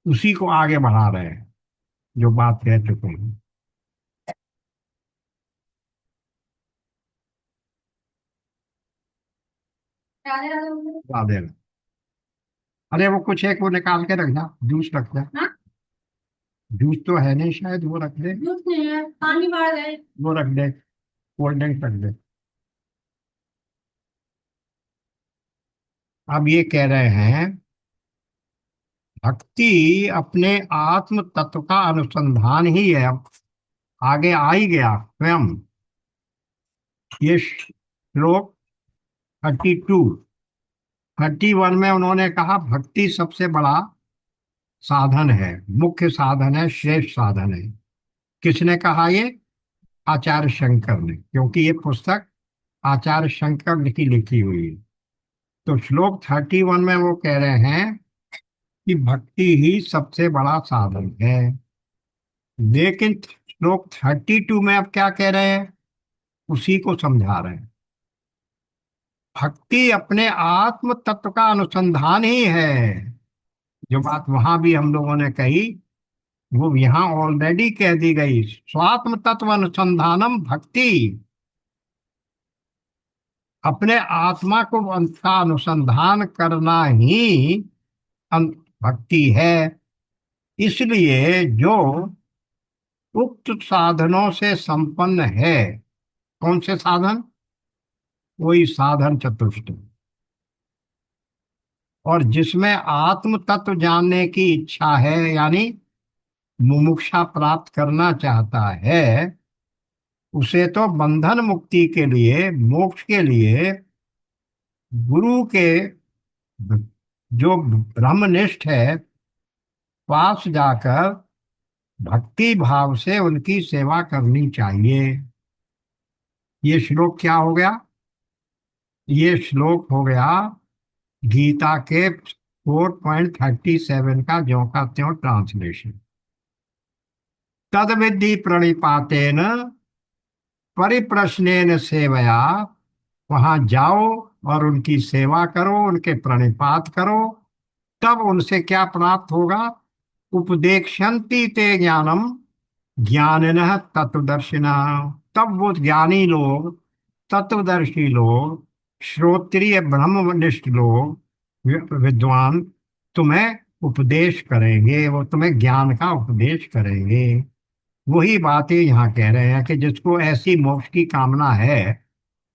उसी को आगे बढ़ा रहे हैं जो बात कह चुके हैं। राधे। अरे वो कुछ एक वो निकाल के रखना, जूस रख दे। जूस तो है नहीं शायद, वो रख दे। जूस नहीं है, पानी बाहर है। वो रख दे, कोल्ड ड्रिंक रख दे। अब ये कह रहे हैं भक्ति अपने आत्म तत्व का अनुसंधान ही है। अब आगे आ ही गया स्वयं। ये श्लोक 31 में उन्होंने कहा भक्ति सबसे बड़ा साधन है, मुख्य साधन है, श्रेष्ठ साधन है। किसने कहा ये? आचार्य शंकर ने, क्योंकि ये पुस्तक आचार्य शंकर की लिखी हुई है। तो श्लोक 31 में वो कह रहे हैं कि भक्ति ही सबसे बड़ा साधन है। लेकिन श्लोक 32 में अब क्या कह रहे हैं? उसी को समझा रहे हैं। भक्ति अपने आत्म तत्व का अनुसंधान ही है। जो बात वहां भी हम लोगों ने कही, वो यहाँ ऑलरेडी कह दी गई। स्वात्म तत्व अनुसंधानम भक्ति। अपने आत्मा को का अनुसंधान करना ही भक्ति है। इसलिए जो उक्त साधनों से संपन्न है, कौन से साधन? वही साधन चतुष्ट, और जिसमें आत्म तत्व जानने की इच्छा है, यानी मुमुक्षा प्राप्त करना चाहता है, उसे तो बंधन मुक्ति के लिए, मोक्ष के लिए गुरु के जो ब्रह्मनिष्ठ है पास जाकर भक्ति भाव से उनकी सेवा करनी चाहिए। ये श्लोक क्या हो गया? ये श्लोक हो गया गीता के 4.37 का ज्यों का त्यों ट्रांसलेशन। तद विद्धि प्रणिपातेन परिप्रश्नेन सेवया। वहां जाओ और उनकी सेवा करो, उनके प्रणिपात करो। तब उनसे क्या प्राप्त होगा? उपदेक्षन्ति ते ज्ञानम ज्ञानिनः तत्वदर्शिनः। तब वो ज्ञानी लोग, तत्वदर्शी लोग, श्रोत्रिय ब्रह्मनिष्ठ लोग, विद्वान तुम्हें उपदेश करेंगे, वो तुम्हें ज्ञान का उपदेश करेंगे। वही बातें यहाँ कह रहे हैं कि जिसको ऐसी मोक्ष की कामना है,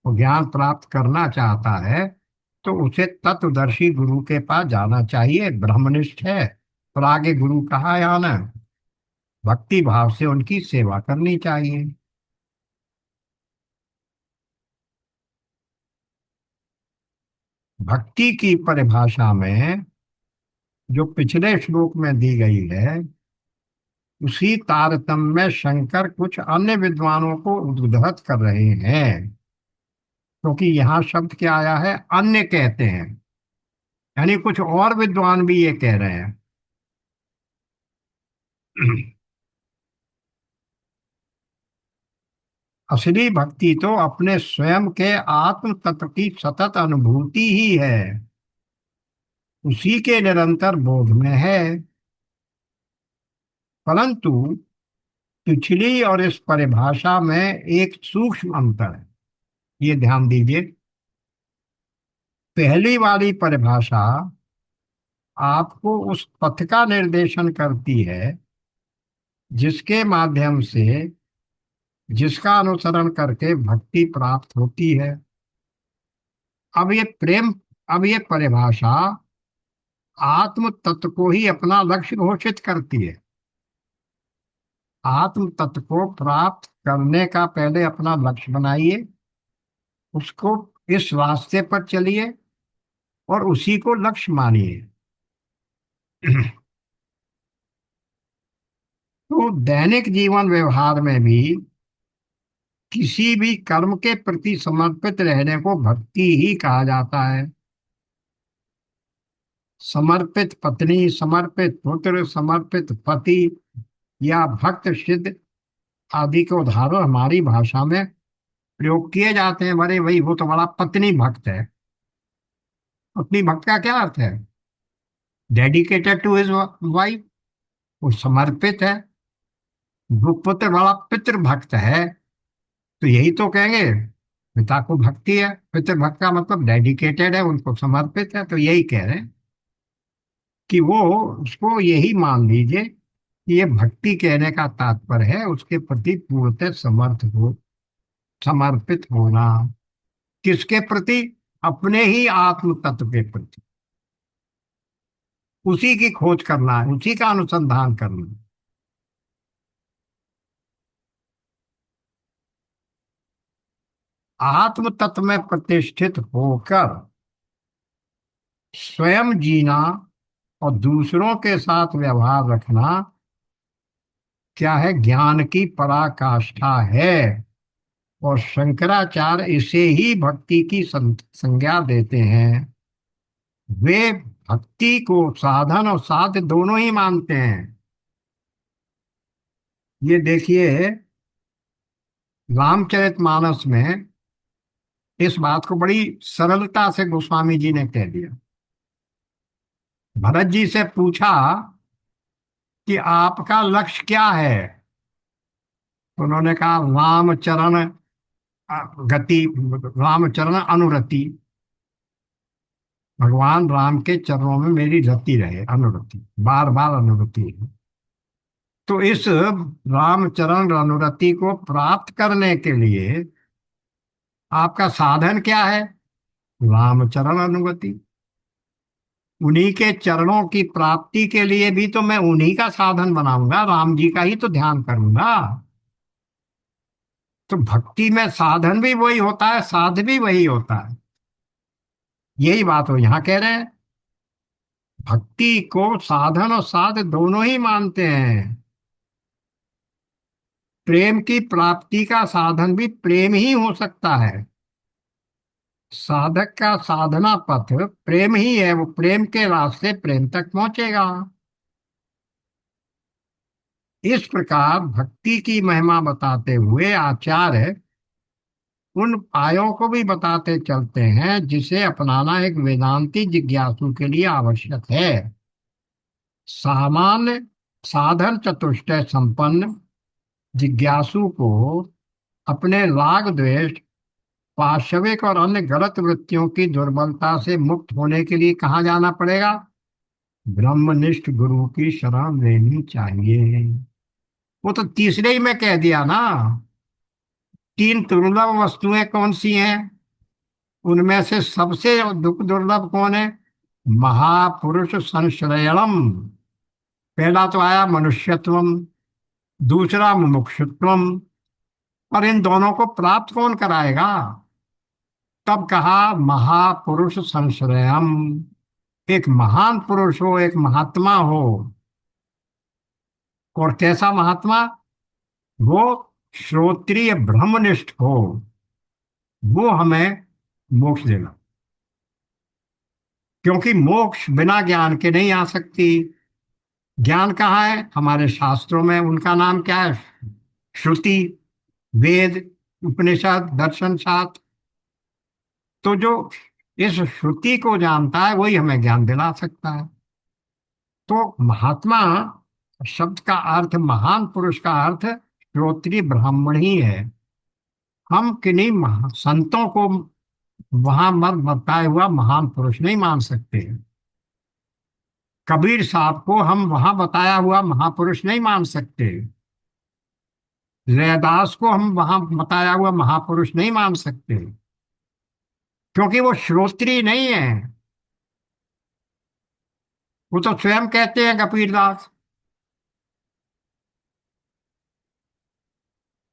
वो ज्ञान प्राप्त करना चाहता है, तो उसे तत्वदर्शी गुरु के पास जाना चाहिए, ब्रह्मनिष्ठ है, और आगे गुरु कहाँ है आना, भक्ति भाव से उनकी सेवा करनी चाहिए। भक्ति की परिभाषा में जो पिछले श्लोक में दी गई है, उसी तारतम्य में शंकर कुछ अन्य विद्वानों को उद्धृत कर रहे हैं, क्योंकि यहाँ शब्द क्या आया है, अन्य कहते हैं, यानी कुछ और विद्वान भी ये कह रहे हैं। असली भक्ति तो अपने स्वयं के आत्म तत्व की सतत अनुभूति ही है, उसी के निरंतर बोध में है। परंतु पिछली और इस परिभाषा में एक सूक्ष्म अंतर है, ये ध्यान दीजिए। पहली वाली परिभाषा आपको उस पथ का निर्देशन करती है जिसके माध्यम से, जिसका अनुसरण करके भक्ति प्राप्त होती है। अब ये प्रेम, अब ये परिभाषा आत्म तत्व को ही अपना लक्ष्य घोषित करती है। आत्म तत्व को प्राप्त करने का पहले अपना लक्ष्य बनाइए, उसको इस रास्ते पर चलिए और उसी को लक्ष्य मानिए। तो दैनिक जीवन व्यवहार में भी किसी भी कर्म के प्रति समर्पित रहने को भक्ति ही कहा जाता है। समर्पित पत्नी, समर्पित पुत्र, समर्पित पति या भक्त सिद्ध आदि के उदाहरण हमारी भाषा में प्रयोग किए जाते हैं। बड़े भाई वो तो बड़ा पत्नी भक्त है। पत्नी भक्त का क्या अर्थ है? डेडिकेटेड टू हिज वाइफ, वो समर्पित है। वो पुत्र बड़ा पितृ भक्त है, तो यही तो कहेंगे पिता को भक्ति है। पितृ भक्त का मतलब डेडिकेटेड है, उनको समर्पित है, तो यही कह रहे हैं कि वो, उसको यही मान लीजिए कि ये भक्ति कहने का तात्पर्य है उसके प्रति पूर्णतः समर्थ हो, समर्पित होना। किसके प्रति? अपने ही आत्म तत्व के प्रति, उसी की खोज करना है, उसी का अनुसंधान करना है। आत्म तत्व में प्रतिष्ठित होकर स्वयं जीना और दूसरों के साथ व्यवहार रखना क्या है? ज्ञान की पराकाष्ठा है। और शंकराचार्य इसे ही भक्ति की संज्ञा देते हैं। वे भक्ति को साधन और साध्य दोनों ही मानते हैं। ये देखिए, रामचरितमानस में इस बात को बड़ी सरलता से गोस्वामी जी ने कह दिया। भरत जी से पूछा कि आपका लक्ष्य क्या है, तो उन्होंने कहा रामचरण गति, रामचरण अनुरति, भगवान राम के चरणों में मेरी रति रहे, अनुरति, बार बार अनुरति है। तो इस रामचरण अनुरति को प्राप्त करने के लिए आपका साधन क्या है? रामचरण अनुगति। उन्हीं के चरणों की प्राप्ति के लिए भी तो मैं उन्हीं का साधन बनाऊंगा, राम जी का ही तो ध्यान करूंगा। तो भक्ति में साधन भी वही होता है, साध भी वही होता है। यही बात वो यहाँ कह रहे हैं। भक्ति को साधन और साध दोनों ही मानते हैं। प्रेम की प्राप्ति का साधन भी प्रेम ही हो सकता है। साधक का साधना पथ प्रेम ही है, वो प्रेम के रास्ते प्रेम तक पहुंचेगा। इस प्रकार भक्ति की महिमा बताते हुए आचार्य उन उपायों को भी बताते चलते हैं जिसे अपनाना एक वेदांती जिज्ञासु के लिए आवश्यक है। सामान्य साधन चतुष्टय संपन्न जिज्ञासु को अपने राग द्वेष, पाशविक और अन्य गलत वृत्तियों की दुर्बलता से मुक्त होने के लिए कहाँ जाना पड़ेगा? ब्रह्मनिष्ठ गुरु की शरण लेनी चाहिए। वो तो तीसरे ही में कह दिया ना। तीन दुर्लभ वस्तुएं कौन सी हैं? उनमें से सबसे दुख दुर्लभ कौन है? महापुरुष संश्रयणम। पहला तो आया मनुष्यत्वम, दूसरा मुमुक्षुत्वम। और इन दोनों को प्राप्त कौन कराएगा? तब कहा महापुरुष संश्रयम। एक महान पुरुष हो, एक महात्मा हो। और कैसा महात्मा? वो श्रोत्रिय ब्रह्मनिष्ठ हो, वो हमें मोक्ष देगा। क्योंकि मोक्ष बिना ज्ञान के नहीं आ सकती। ज्ञान कहाँ है? हमारे शास्त्रों में। उनका नाम क्या है? श्रुति, वेद, उपनिषद, दर्शन शास्त्र। तो जो इस श्रुति को जानता है वही हमें ज्ञान दिला सकता है। तो महात्मा शब्द का अर्थ, महान पुरुष का अर्थ श्रोत्रिय ब्राह्मण ही है। हम किन्हीं संतों को वहां मत बताए हुआ महान पुरुष नहीं मान सकते। कबीर साहब को हम वहां बताया हुआ महापुरुष नहीं मान सकते। रैदास को हम वहां बताया हुआ महापुरुष नहीं मान सकते, क्योंकि वो श्रोत्री नहीं है। वो तो स्वयं कहते हैं कबीरदास,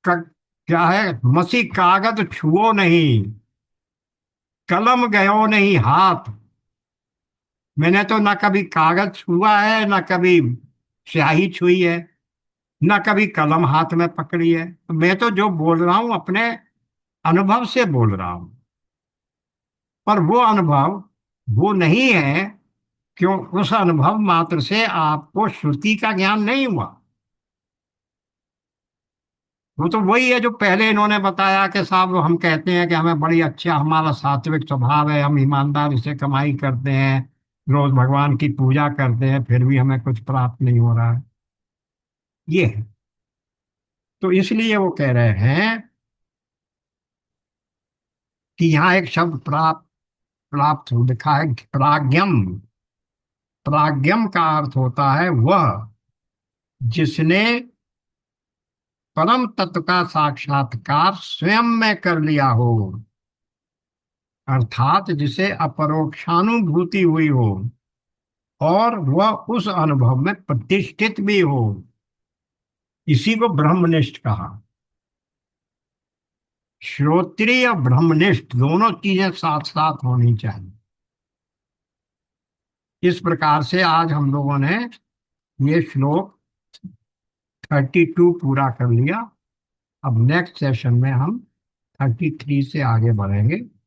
क- क्या है, मसी कागज छुओ नहीं, कलम गयो नहीं हाथ। मैंने तो ना कभी कागज छुआ है, ना कभी स्याही छुई है, ना कभी कलम हाथ में पकड़ी है। मैं तो जो बोल रहा हूं अपने अनुभव से बोल रहा हूं। पर वो अनुभव वो नहीं है, क्यों? उस अनुभव मात्र से आपको श्रुति का ज्ञान नहीं हुआ। वो तो वही है जो पहले इन्होंने बताया कि साहब हम कहते हैं कि हमें बड़ी अच्छा, हमारा सात्विक स्वभाव है, हम ईमानदारी से कमाई करते हैं, रोज भगवान की पूजा करते हैं, फिर भी हमें कुछ प्राप्त नहीं हो रहा है। ये है। तो इसलिए वो कह रहे हैं कि यहाँ एक शब्द प्राप्त, प्राप्त लिखा है, प्राज्ञम। प्राज्ञम का अर्थ होता है वह जिसने परम तत्व का साक्षात्कार स्वयं में कर लिया हो, अर्थात जिसे अपरोक्षानुभूति हुई हो और वह उस अनुभव में प्रतिष्ठित भी हो। इसी को ब्रह्मनिष्ठ कहा। श्रोत्रिय और ब्रह्मनिष्ठ दोनों चीजें साथ साथ होनी चाहिए। इस प्रकार से आज हम लोगों ने ये श्लोक 32 पूरा कर लिया। अब नेक्स्ट सेशन में हम 33 से आगे बढ़ेंगे।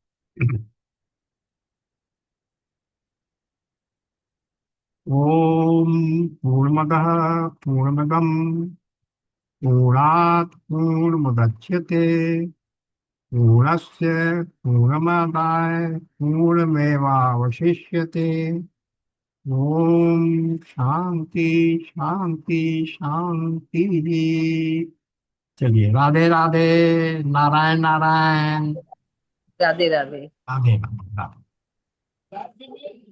ओम पूर्णमदः पूर्णमिदं पूर्णात् पूर्णमुदच्यते पूर्णस्य पूर्णमादाय पूर्णमेवावशिष्यते। ओम शांति शांति शांति। चलिए, राधे राधे, नारायण नारायण। राधे राधे। राधे राधे।